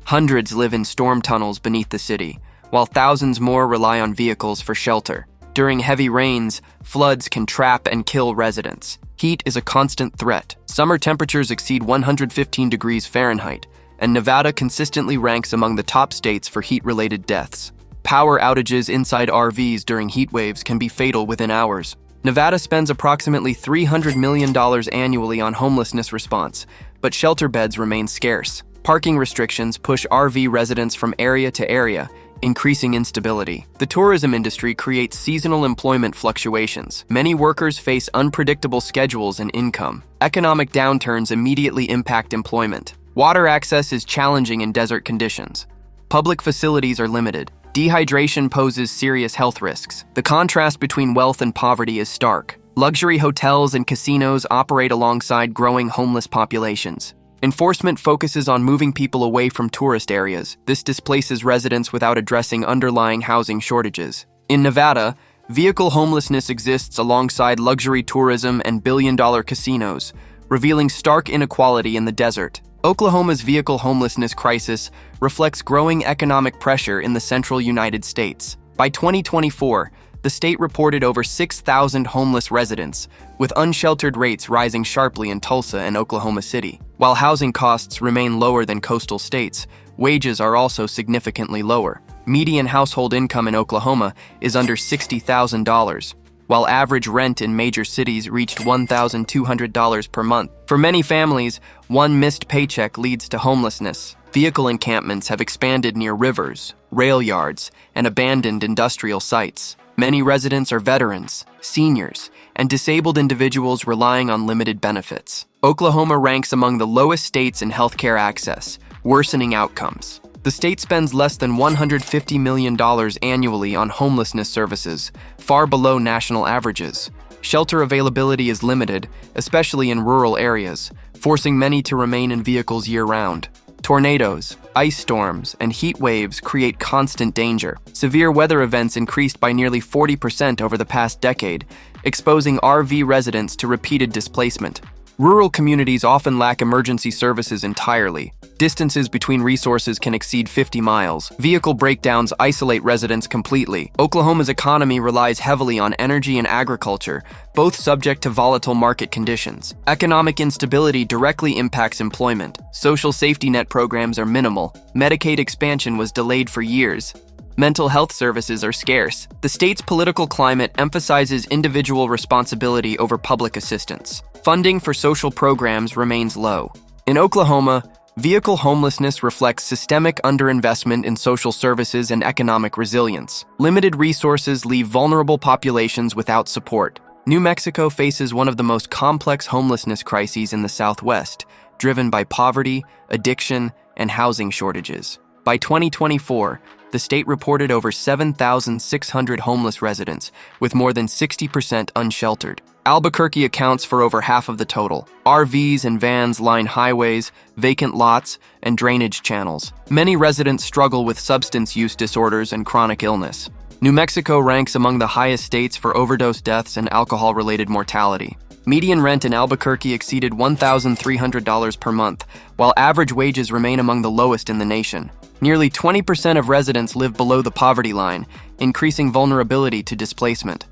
Hundreds live in storm tunnels beneath the city, while thousands more rely on vehicles for shelter. During heavy rains, floods can trap and kill residents. Heat is a constant threat. Summer temperatures exceed 115 degrees Fahrenheit, and Nevada consistently ranks among the top states for heat-related deaths. Power outages inside RVs during heat waves can be fatal within hours. Nevada spends approximately $300 million annually on homelessness response, but shelter beds remain scarce. Parking restrictions push RV residents from area to area, increasing instability. The tourism industry creates seasonal employment fluctuations. Many workers face unpredictable schedules and income. Economic downturns immediately impact employment. Water access is challenging in desert conditions. Public facilities are limited. Dehydration poses serious health risks. The contrast between wealth and poverty is stark. Luxury hotels and casinos operate alongside growing homeless populations. Enforcement focuses on moving people away from tourist areas. This displaces residents without addressing underlying housing shortages. In Nevada, vehicle homelessness exists alongside luxury tourism and billion-dollar casinos, revealing stark inequality in the desert. Oklahoma's vehicle homelessness crisis reflects growing economic pressure in the central United States. By 2024, the state reported over 6,000 homeless residents, with unsheltered rates rising sharply in Tulsa and Oklahoma City. While housing costs remain lower than coastal states, wages are also significantly lower. Median household income in Oklahoma is under $60,000, while average rent in major cities reached $1,200 per month. For many families, one missed paycheck leads to homelessness. Vehicle encampments have expanded near rivers, rail yards, and abandoned industrial sites. Many residents are veterans, seniors, and disabled individuals relying on limited benefits. Oklahoma ranks among the lowest states in healthcare access, worsening outcomes. The state spends less than $150 million annually on homelessness services, far below national averages. Shelter availability is limited, especially in rural areas, forcing many to remain in vehicles year-round. Tornadoes, ice storms, and heat waves create constant danger. Severe weather events increased by nearly 40% over the past decade, exposing RV residents to repeated displacement. Rural communities often lack emergency services entirely. Distances between resources can exceed 50 miles. Vehicle breakdowns isolate residents completely. Oklahoma's economy relies heavily on energy and agriculture, both subject to volatile market conditions. Economic instability directly impacts employment. Social safety net programs are minimal. Medicaid expansion was delayed for years. Mental health services are scarce. The state's political climate emphasizes individual responsibility over public assistance. Funding for social programs remains low. In Oklahoma, vehicle homelessness reflects systemic underinvestment in social services and economic resilience. Limited resources leave vulnerable populations without support. New Mexico faces one of the most complex homelessness crises in the Southwest, driven by poverty, addiction, and housing shortages. By 2024, the state reported over 7,600 homeless residents, with more than 60% unsheltered. Albuquerque accounts for over half of the total. RVs and vans line highways, vacant lots, and drainage channels. Many residents struggle with substance use disorders and chronic illness. New Mexico ranks among the highest states for overdose deaths and alcohol-related mortality. Median rent in Albuquerque exceeded $1,300 per month, while average wages remain among the lowest in the nation. Nearly 20% of residents live below the poverty line, increasing vulnerability to displacement.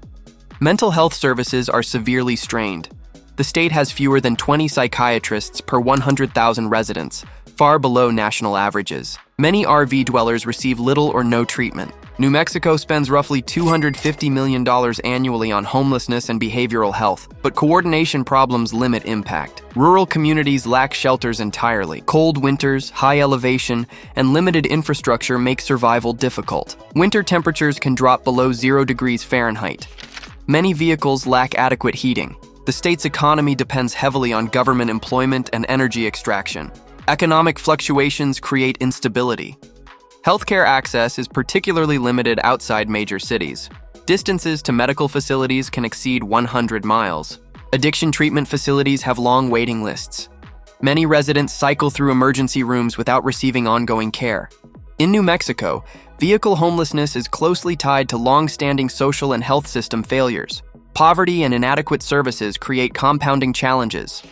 Mental health services are severely strained. The state has fewer than 20 psychiatrists per 100,000 residents, far below national averages. Many RV dwellers receive little or no treatment. New Mexico spends roughly $250 million annually on homelessness and behavioral health, but coordination problems limit impact. Rural communities lack shelters entirely. Cold winters, high elevation, and limited infrastructure make survival difficult. Winter temperatures can drop below 0 degrees Fahrenheit. Many vehicles lack adequate heating. The state's economy depends heavily on government employment and energy extraction. Economic fluctuations create instability. Healthcare access is particularly limited outside major cities. Distances to medical facilities can exceed 100 miles. Addiction treatment facilities have long waiting lists. Many residents cycle through emergency rooms without receiving ongoing care. In New Mexico, vehicle homelessness is closely tied to long-standing social and health system failures. Poverty and inadequate services create compounding challenges.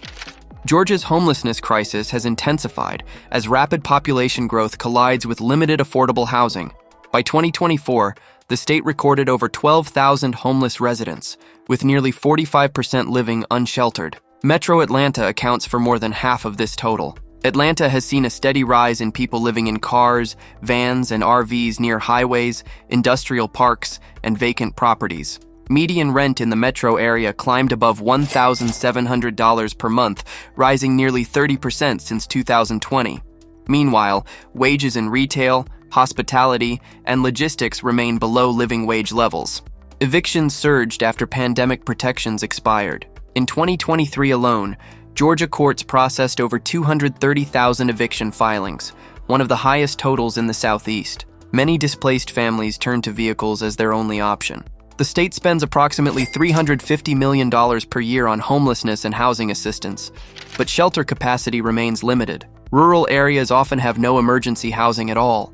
Georgia's homelessness crisis has intensified as rapid population growth collides with limited affordable housing. By 2024, the state recorded over 12,000 homeless residents, with nearly 45% living unsheltered. Metro Atlanta accounts for more than half of this total. Atlanta has seen a steady rise in people living in cars, vans, and RVs near highways, industrial parks, and vacant properties. Median rent in the metro area climbed above $1,700 per month, rising nearly 30% since 2020. Meanwhile, wages in retail, hospitality, and logistics remain below living wage levels. Evictions surged after pandemic protections expired. In 2023 alone, Georgia courts processed over 230,000 eviction filings, one of the highest totals in the Southeast. Many displaced families turn to vehicles as their only option. The state spends approximately $350 million per year on homelessness and housing assistance, but shelter capacity remains limited. Rural areas often have no emergency housing at all.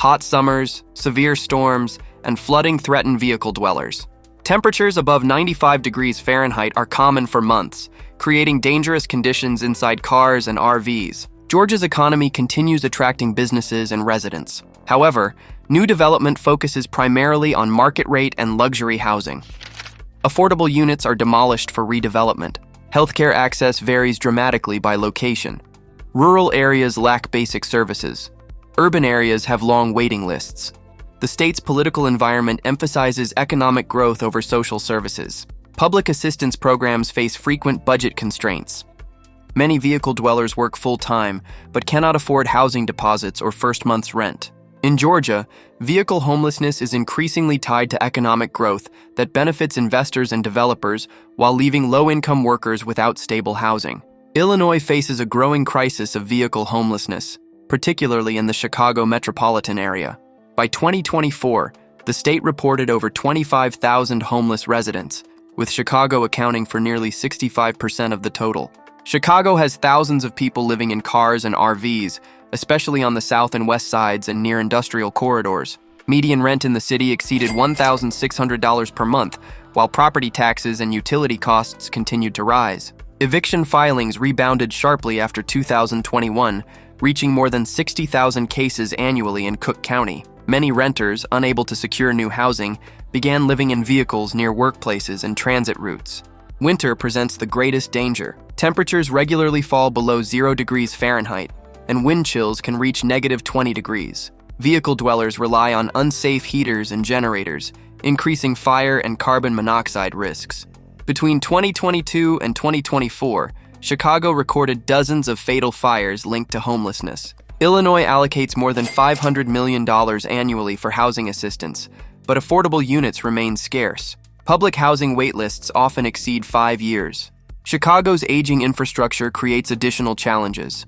Hot summers, severe storms, and flooding threaten vehicle dwellers. Temperatures above 95 degrees Fahrenheit are common for months, creating dangerous conditions inside cars and RVs. Georgia's economy continues attracting businesses and residents. However, new development focuses primarily on market rate and luxury housing. Affordable units are demolished for redevelopment. Healthcare access varies dramatically by location. Rural areas lack basic services. Urban areas have long waiting lists. The state's political environment emphasizes economic growth over social services. Public assistance programs face frequent budget constraints. Many vehicle dwellers work full-time, but cannot afford housing deposits or first month's rent. In Georgia, vehicle homelessness is increasingly tied to economic growth that benefits investors and developers while leaving low-income workers without stable housing. Illinois faces a growing crisis of vehicle homelessness, particularly in the Chicago metropolitan area. By 2024, the state reported over 25,000 homeless residents, with Chicago accounting for nearly 65% of the total. Chicago has thousands of people living in cars and RVs, especially on the south and west sides and near industrial corridors. Median rent in the city exceeded $1,600 per month, while property taxes and utility costs continued to rise. Eviction filings rebounded sharply after 2021, reaching more than 60,000 cases annually in Cook County. Many renters, unable to secure new housing, began living in vehicles near workplaces and transit routes. Winter presents the greatest danger. Temperatures regularly fall below 0 degrees Fahrenheit, and wind chills can reach -20 degrees. Vehicle dwellers rely on unsafe heaters and generators, increasing fire and carbon monoxide risks. Between 2022 and 2024, Chicago recorded dozens of fatal fires linked to homelessness. Illinois allocates more than $500 million annually for housing assistance, but affordable units remain scarce. Public housing waitlists often exceed 5 years. Chicago's aging infrastructure creates additional challenges.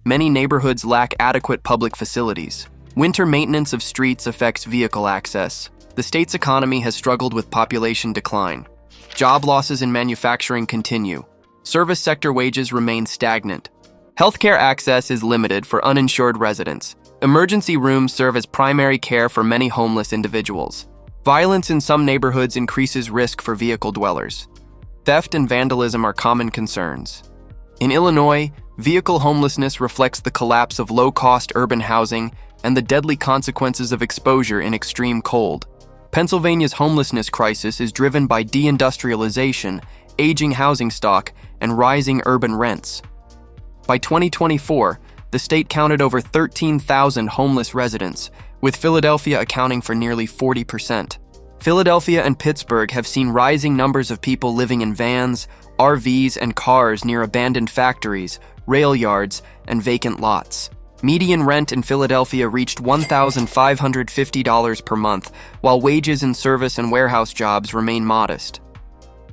Many neighborhoods lack adequate public facilities. Winter maintenance of streets affects vehicle access. The state's economy has struggled with population decline. Job losses in manufacturing continue. Service sector wages remain stagnant. Healthcare access is limited for uninsured residents. Emergency rooms serve as primary care for many homeless individuals. Violence in some neighborhoods increases risk for vehicle dwellers. Theft and vandalism are common concerns. In Illinois, vehicle homelessness reflects the collapse of low-cost urban housing and the deadly consequences of exposure in extreme cold. Pennsylvania's homelessness crisis is driven by deindustrialization, aging housing stock, and rising urban rents. By 2024, the state counted over 13,000 homeless residents, with Philadelphia accounting for nearly 40%. Philadelphia and Pittsburgh have seen rising numbers of people living in vans, RVs, and cars near abandoned factories, rail yards, and vacant lots. Median rent in Philadelphia reached $1,550 per month, while wages in service and warehouse jobs remain modest.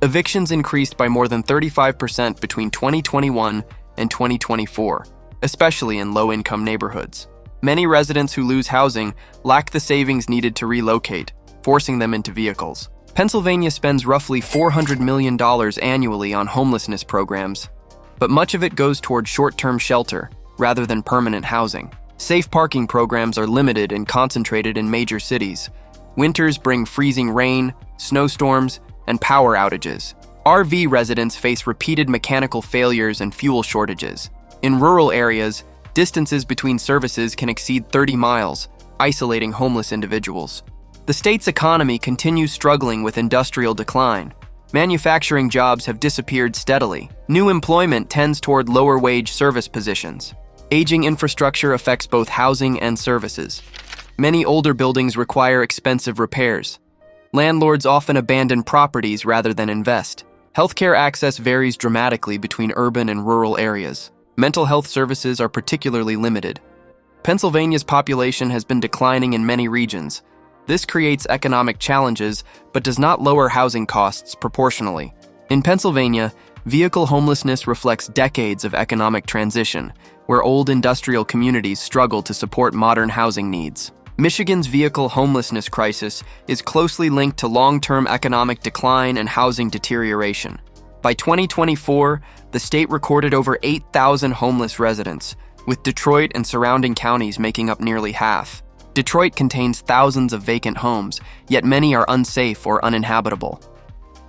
Evictions increased by more than 35% between 2021 and 2024, especially in low-income neighborhoods. Many residents who lose housing lack the savings needed to relocate, forcing them into vehicles. Pennsylvania spends roughly $400 million annually on homelessness programs, but much of it goes toward short-term shelter rather than permanent housing. Safe parking programs are limited and concentrated in major cities. Winters bring freezing rain, snowstorms, and power outages. RV residents face repeated mechanical failures and fuel shortages. In rural areas, distances between services can exceed 30 miles, isolating homeless individuals. The state's economy continues struggling with industrial decline. Manufacturing jobs have disappeared steadily. New employment tends toward lower-wage service positions. Aging infrastructure affects both housing and services. Many older buildings require expensive repairs. Landlords often abandon properties rather than invest. Healthcare access varies dramatically between urban and rural areas. Mental health services are particularly limited. Pennsylvania's population has been declining in many regions. This creates economic challenges, but does not lower housing costs proportionally. In Pennsylvania, vehicle homelessness reflects decades of economic transition, where old industrial communities struggle to support modern housing needs. Michigan's vehicle homelessness crisis is closely linked to long-term economic decline and housing deterioration. By 2024, the state recorded over 8,000 homeless residents, with Detroit and surrounding counties making up nearly half. Detroit contains thousands of vacant homes, yet many are unsafe or uninhabitable.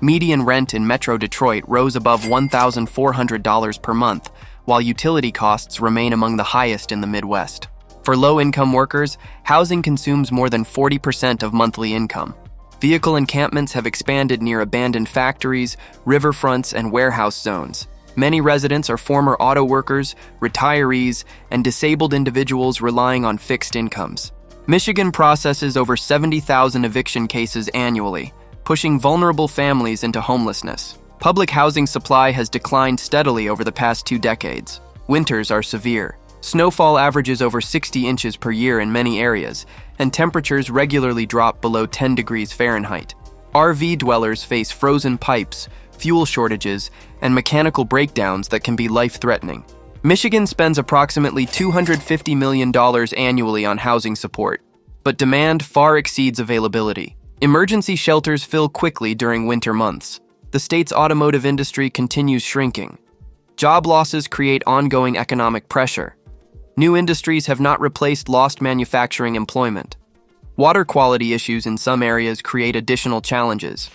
Median rent in Metro Detroit rose above $1,400 per month, while utility costs remain among the highest in the Midwest. For low-income workers, housing consumes more than 40% of monthly income. Vehicle encampments have expanded near abandoned factories, riverfronts, and warehouse zones. Many residents are former auto workers, retirees, and disabled individuals relying on fixed incomes. Michigan processes over 70,000 eviction cases annually, pushing vulnerable families into homelessness. Public housing supply has declined steadily over the past 2 decades. Winters are severe. Snowfall averages over 60 inches per year in many areas, and temperatures regularly drop below 10 degrees Fahrenheit. RV dwellers face frozen pipes, fuel shortages, and mechanical breakdowns that can be life-threatening. Michigan spends approximately $250 million annually on housing support, but demand far exceeds availability. Emergency shelters fill quickly during winter months. The state's automotive industry continues shrinking. Job losses create ongoing economic pressure. New industries have not replaced lost manufacturing employment. Water quality issues in some areas create additional challenges.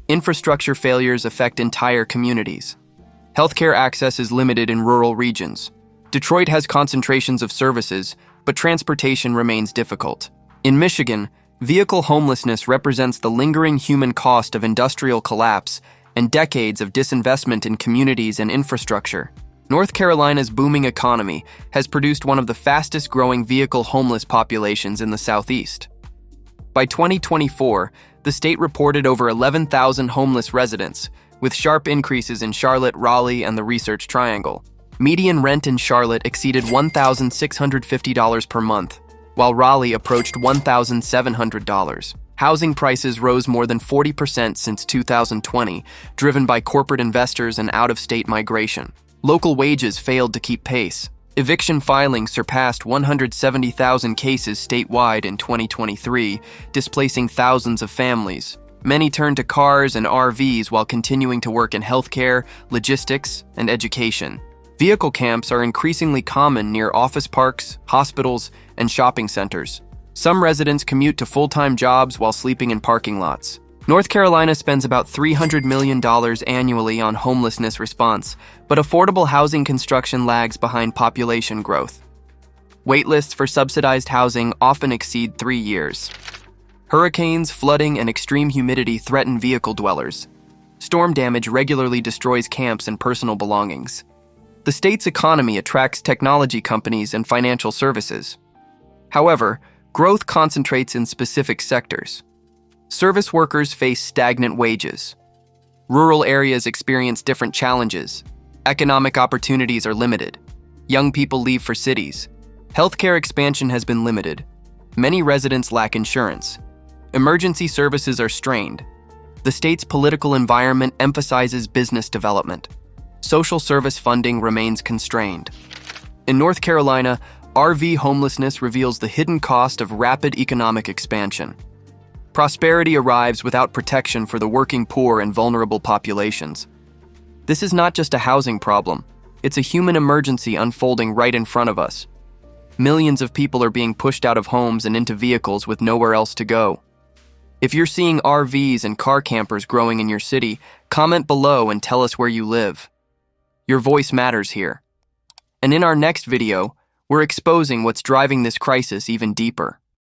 Infrastructure failures affect entire communities. Healthcare access is limited in rural regions. Detroit has concentrations of services, but transportation remains difficult. In Michigan, vehicle homelessness represents the lingering human cost of industrial collapse and decades of disinvestment in communities and infrastructure. North Carolina's booming economy has produced one of the fastest-growing vehicle homeless populations in the Southeast. By 2024, the state reported over 11,000 homeless residents, with sharp increases in Charlotte, Raleigh, and the Research Triangle. Median rent in Charlotte exceeded $1,650 per month, while Raleigh approached $1,700. Housing prices rose more than 40% since 2020, driven by corporate investors and out-of-state migration. Local wages failed to keep pace. Eviction filings surpassed 170,000 cases statewide in 2023, displacing thousands of families. Many turned to cars and RVs while continuing to work in healthcare, logistics, and education. Vehicle camps are increasingly common near office parks, hospitals, and shopping centers. Some residents commute to full-time jobs while sleeping in parking lots. North Carolina spends about $300 million annually on homelessness response, but affordable housing construction lags behind population growth. Waitlists for subsidized housing often exceed 3 years. Hurricanes, flooding, and extreme humidity threaten vehicle dwellers. Storm damage regularly destroys camps and personal belongings. The state's economy attracts technology companies and financial services. However, Growth concentrates in specific sectors. Service workers face stagnant wages. Rural areas experience different challenges. Economic opportunities are limited. Young people leave for cities. Healthcare expansion has been limited. Many residents lack insurance. Emergency services are strained. The state's political environment emphasizes business development. Social service funding remains constrained. In North Carolina, RV homelessness reveals the hidden cost of rapid economic expansion. Prosperity arrives without protection for the working poor and vulnerable populations. This is not just a housing problem, it's a human emergency unfolding right in front of us. Millions of people are being pushed out of homes and into vehicles with nowhere else to go. If you're seeing RVs and car campers growing in your city, comment below and tell us where you live. Your voice matters here. And in our next video, we're exposing what's driving this crisis even deeper.